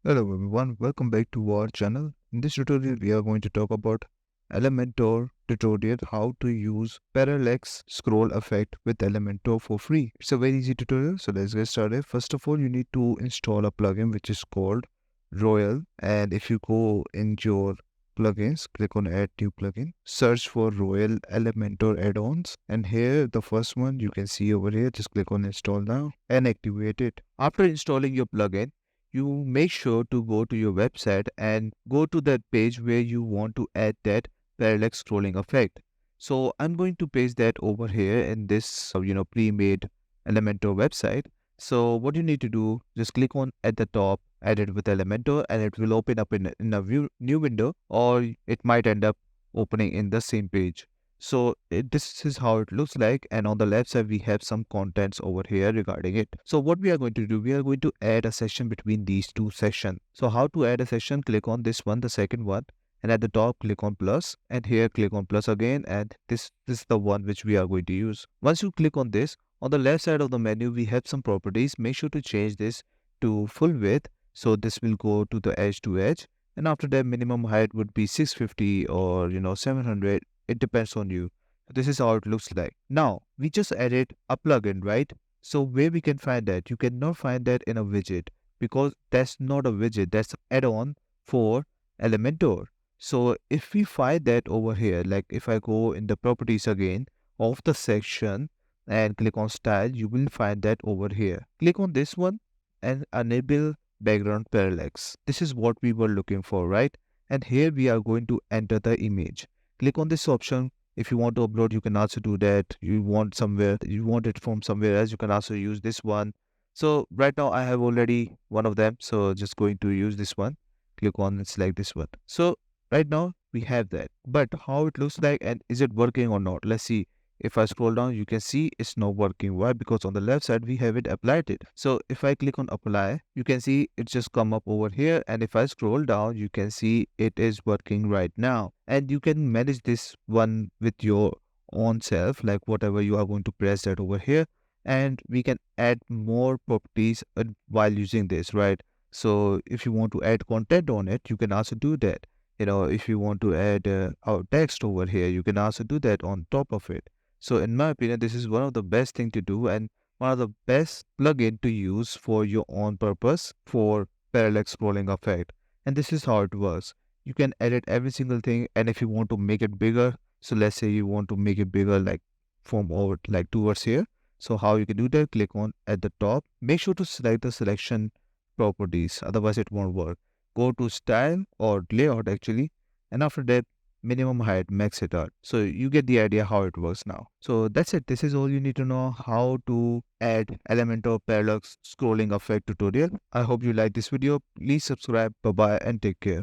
Hello everyone, welcome back to our channel. In this tutorial, we are going to talk about Elementor tutorial, how to use Parallax scroll effect with Elementor for free. It's a very easy tutorial, so let's get started. First of all, you need to install a plugin which is called Royal. And if you go in your plugins, click on add new plugin, search for Royal Elementor add-ons, and here the first one you can see over here, just click on install now and activate it. After installing your plugin, you make sure to go to your website and go to that page where you want to add that parallax scrolling effect. So I'm going to paste that over here in this pre-made Elementor website. So what you need to do, just click on at the top edit with Elementor, and it will open up in a new window, or it might end up opening in the same page. So this is how it looks like, and on the left side we have some contents over here regarding it. So what we are going to do, we are going to add a session between these two sessions. So how to add a session, click on this one, the second one, and at the top click on plus, and here click on plus again, and this is the one which we are going to use. Once you click on this, on the left side of the menu we have some properties. Make sure to change this to full width, so this will go to the edge to edge, and after that minimum height would be 650 or 700. It depends on you. This is how it looks like. Now, we just added a plugin, right? So where we can find that? You cannot find that in a widget, because that's not a widget, that's an add-on for Elementor. So if we find that over here, like if I go in the properties again of the section and click on style, you will find that over here. Click on this one and enable background parallax. This is what we were looking for, right? And here we are going to enter the image. Click on this option. If you want to upload, you can also do that. You want it from somewhere else, you can also use this one. So right now I have already one of them, so just going to use this one. Click on and select this one. So right now we have that, but how it looks like and is it working or not? Let's see. If I scroll down, you can see it's not working. Why? Because on the left side we haven't applied it. So if I click on apply, you can see it just come up over here, and if I scroll down, you can see it is working right now. And you can manage this one with your own self, like whatever you are going to press that over here, and we can add more properties while using this, right? So if you want to add content on it, you can also do that. If you want to add our text over here, you can also do that on top of it. So in my opinion, this is one of the best thing to do, and one of the best plugin to use for your own purpose for parallax scrolling effect. And this is how it works. You can edit every single thing, and if you want to make it bigger, so let's say you want to make it bigger, like from over like towards here. So how you can do that, click on at the top. Make sure to select the selection properties, otherwise it won't work. Go to style or layout actually, and after that minimum height, max it out. So you get the idea how it works now. So that's it. This is all you need to know how to add Elementor parallax scrolling effect tutorial. I hope you like this video. Please subscribe. Bye bye and take care.